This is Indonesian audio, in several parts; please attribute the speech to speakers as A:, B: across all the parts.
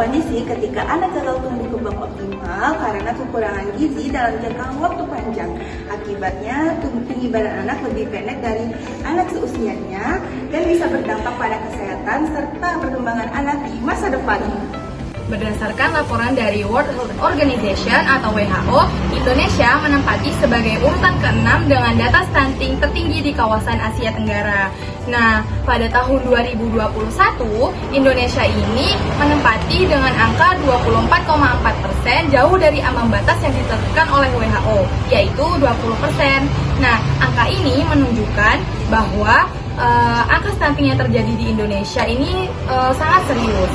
A: kondisi ketika anak gagal tumbuh kembang optimal karena kekurangan gizi dalam jangka waktu panjang. Akibatnya, tinggi badan anak lebih pendek dari anak seusianya dan bisa berdampak pada kesehatan serta perkembangan anak di masa depan.
B: Berdasarkan laporan dari World Health Organization atau WHO, Indonesia menempati sebagai urutan ke-6 dengan data stunting tertinggi di kawasan Asia Tenggara. Nah, pada tahun 2021, Indonesia ini menempati dengan angka 24,4%, jauh dari ambang batas yang ditetapkan oleh WHO, yaitu 20%. Nah, angka ini menunjukkan bahwa angka stunting yang terjadi di Indonesia ini sangat serius.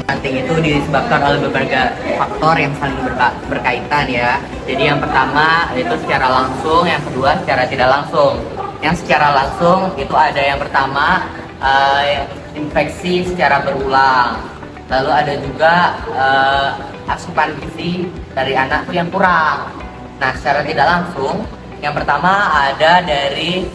C: Stunting itu disebabkan oleh berbagai faktor yang saling berkaitan ya. Jadi yang pertama itu secara langsung, yang kedua secara tidak langsung. Yang secara langsung itu ada yang pertama infeksi secara berulang. Lalu ada juga asupan gizi dari anak yang kurang. Nah, secara tidak langsung, yang pertama ada dari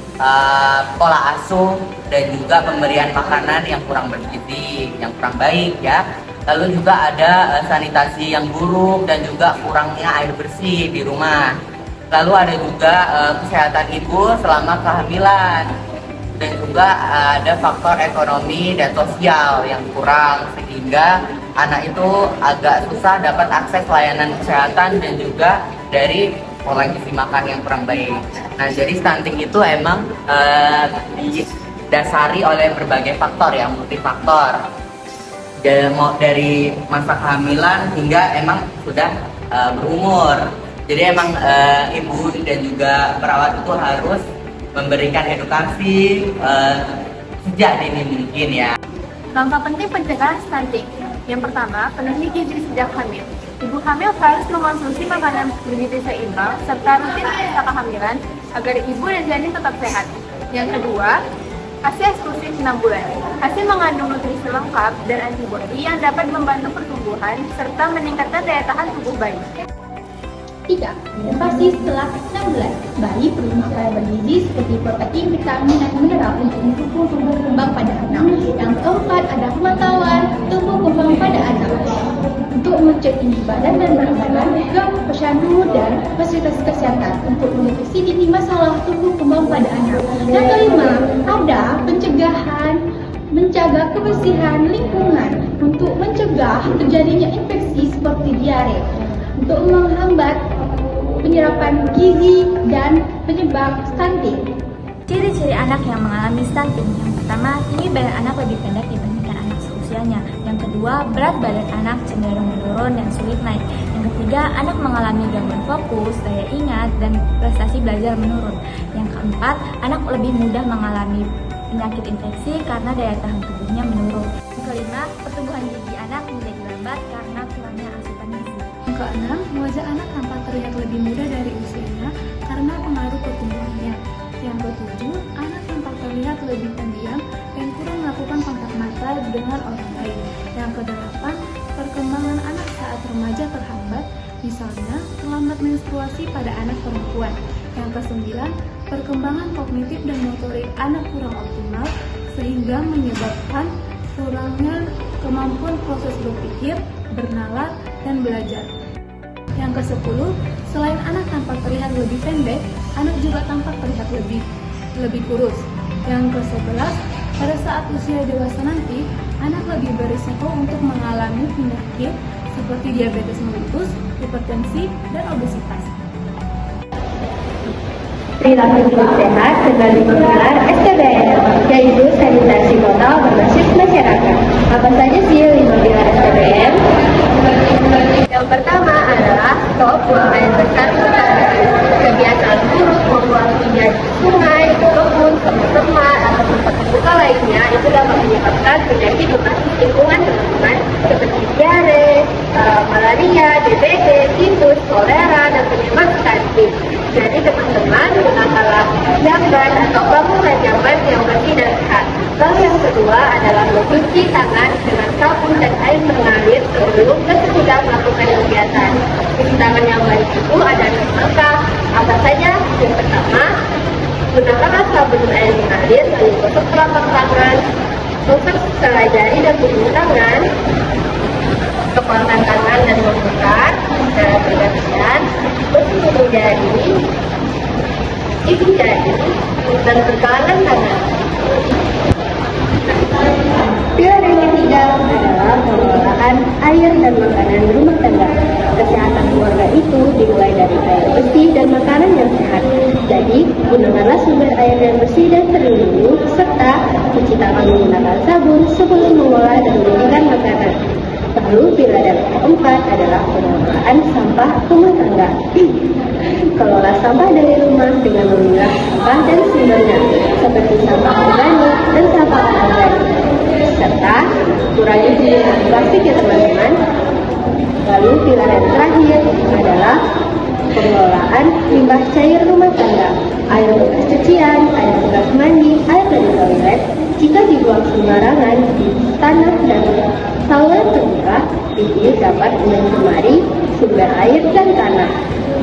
C: pola asuh dan juga pemberian makanan yang kurang bergizi, yang kurang baik ya. Lalu juga ada sanitasi yang buruk dan juga kurangnya air bersih di rumah. Lalu ada juga kesehatan ibu selama kehamilan. Dan juga ada faktor ekonomi dan sosial yang kurang sehingga anak itu agak susah dapat akses layanan kesehatan dan juga dari pola gizi makan yang kurang baik. Nah, jadi stunting itu emang didasari oleh berbagai faktor ya, multifaktor. Dari masa kehamilan hingga emang sudah berumur. Jadi emang ibu dan juga perawat itu harus memberikan edukasi sejak dini mungkin ya.
D: Langkah penting pencegahan stunting. Yang pertama, penuhi gizi sejak hamil. Ibu hamil harus mengonsumsi makanan bergizi seimbang serta rutin periksa kehamilan agar ibu dan janin tetap sehat. Yang kedua, ASI eksklusif 6 bulan. ASI mengandung nutrisi lengkap dan antibodi yang dapat membantu pertumbuhan serta meningkatkan daya tahan tubuh bayi.
E: 3. Inovasi setelah 6 bulan. Bayi perlu makanan bergizi seperti protein, vitamin, dan mineral untuk mendukung tumbuh kembang pada anak. Yang keempat, ada pemantauan tumbuh kembang pada anak. Untuk mengecek tinggi badan dan berat badan, juga posyandu dan fasilitas kesehatan untuk mendeteksi dini masalah tumbuh kembang pada anak. Yang kelima, ada pencegahan, menjaga kebersihan lingkungan untuk mencegah terjadinya infeksi seperti diare, untuk menghambat penyerapan gizi dan penyebab stunting.
F: Ciri-ciri anak yang mengalami stunting: yang pertama, tinggi badan anak lebih pendek dibandingkan anak seusianya. Yang kedua, berat badan anak cenderung menurun dan sulit naik. Yang ketiga, anak mengalami gangguan fokus, daya ingat, dan prestasi belajar menurun. Yang keempat, anak lebih mudah mengalami penyakit infeksi karena daya tahan tubuhnya menurun. Yang kelima, pertumbuhan gigi anak menjadi lambat karena kurangnya asupan gizi.
D: Yang keenam, wajah anak tampak terlihat lebih muda dari usianya karena pengaruh pertumbuhannya. Yang ketujuh, anak tampak terlihat lebih pendiam dan kurang melakukan kontak mata dengan orang lain. Yang kedelapan, perkembangan anak saat remaja terhambat, misalnya terlambat menstruasi pada anak perempuan. Yang kesembilan, perkembangan kognitif dan motorik anak kurang optimal sehingga menyebabkan kurangnya kemampuan proses berpikir, bernalar, dan belajar. Yang ke-10, selain anak tampak terlihat lebih pendek, anak juga tampak terlihat lebih kurus. Yang ke-11, pada saat usia dewasa nanti, anak lebih berisiko untuk mengalami penyakit seperti diabetes mellitus, hipertensi, dan obesitas.
E: Perilaku hidup sehat dengan menggelar STBM, yaitu sanitasi kota berbasis masyarakat. Apa saja sih 5 pilar STBM? Yang pertama adalah stop buang air besar sembarangan. Kebiasaan buruk membuang minyak di sungai, kebun, tempat atau tempat terbuka lainnya itu dapat menyebabkan penyakit memasuki lingkungan teman-teman seperti diare, malaria, DBD, tifus, kolera, dan penyebab stunting. Jadi teman-teman gunakanlah jamban atau bangunan jamban yang bersih dan sehat. Lalu yang kedua adalah mencuci tangan dengan sabun dan air mengalir sebelum dan sesudah melakukan kegiatan. Cuci tangan yang baik itu ada 6 langkah. Apa saja? Yang pertama, gunakanlah sabun dan air mengalir lalu gosok telapak tangan, gosok selai jari dan ujung tangan. kekuatan tangan dan memutar secara bergantian, bertemu jari, ibu jari, dan pergelangan tangan. Pilar yang ketiga adalah pengelolaan air dan makanan rumah tangga. Kesehatan keluarga itu dimulai dari air bersih dan makanan yang sehat. Jadi, gunakanlah sumber air yang bersih dan terlindungi, serta cuci tangan menggunakan sabun sebelum mengolah dan menyajikan makanan. Lalu, pilar yang keempat adalah pengelolaan sampah rumah tangga. Kelola sampah dari rumah dengan memilah sampah dan sumbernya, seperti sampah organik dan sampah anorganik, serta kurangi penggunaan plastik ya teman-teman. Lalu pilar yang terakhir adalah pengelolaan limbah cair rumah tangga, air bekas cucian, air bekas mandi, air dari toilet. Jika dibuang sembarangan di tanah dan saluran terbuka, ini dapat mencemari sumber air dan tanah,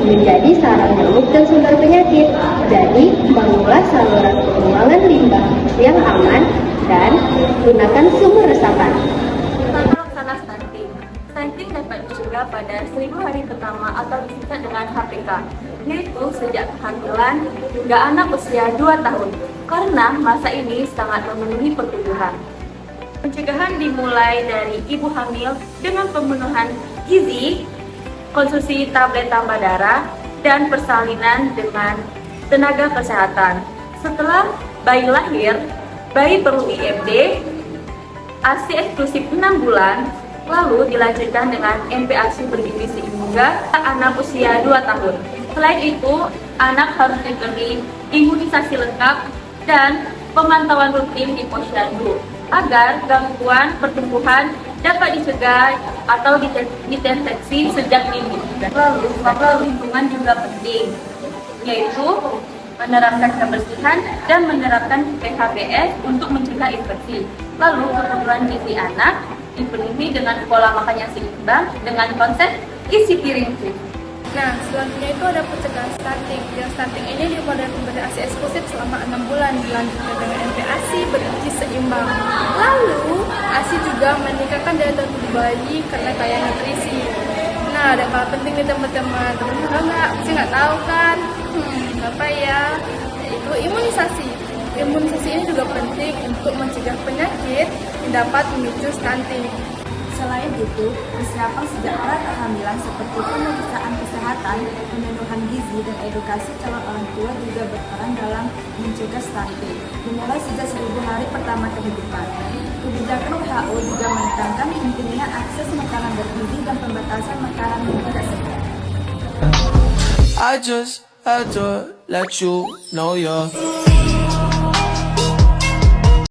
E: menjadi sarang nyamuk dan sumber penyakit. Jadi, bangunlah saluran pembuangan limbah yang aman dan gunakan sumber resapan.
F: Tata laksana stunting. Stunting dapat dicegah pada 1000 hari pertama atau disingkat dengan HPK, yaitu sejak kehamilan hingga anak usia 2 tahun, karena masa ini sangat memenuhi pertumbuhan. Pencegahan dimulai dari ibu hamil dengan pemenuhan gizi, konsumsi tablet tambah darah, dan persalinan dengan tenaga kesehatan. Setelah bayi lahir, bayi perlu IMD, ASI eksklusif 6 bulan, lalu dilanjutkan dengan MPASI bergizi hingga anak usia 2 tahun. Selain itu, anak harus diberi imunisasi lengkap dan pemantauan rutin di posyandu agar gangguan pertumbuhan dapat dicegah atau dideteksi sejak dini. Lalu, faktor lingkungan juga penting, yaitu menerapkan kebersihan dan menerapkan PHBS untuk mencegah infeksi. Lalu, kebutuhan gizi anak dipenuhi dengan pola makan yang seimbang dengan konsep isi piring fit.
D: Nah, selanjutnya itu ada pencegahan stunting. Yang stunting ini dimulai dari pemberian ASI eksklusif selama 6 bulan, dilanjutkan dengan MPASI bergizi seimbang. Lalu, ASI juga meningkatkan daya tahan tubuh bayi karena kaya nutrisi. Nah, ada hal penting nih teman-teman. Teman-teman nggak tahu kan? Apa ya? Yaitu imunisasi. Imunisasi ini juga penting untuk mencegah penyakit yang dapat memicu stunting.
G: Selain itu, persiapan sejak awal kehamilan seperti pemeriksaan kesehatan, pemenuhan gizi, dan edukasi calon orang tua juga berperan dalam mencegah stunting, dimulai sejak 1000 hari pertama kehidupan. Kebijakan WHO juga menekankan pentingnya akses makanan bergizi dan pembatasan makanan yang tidak sehat.
H: I just had to let you know you're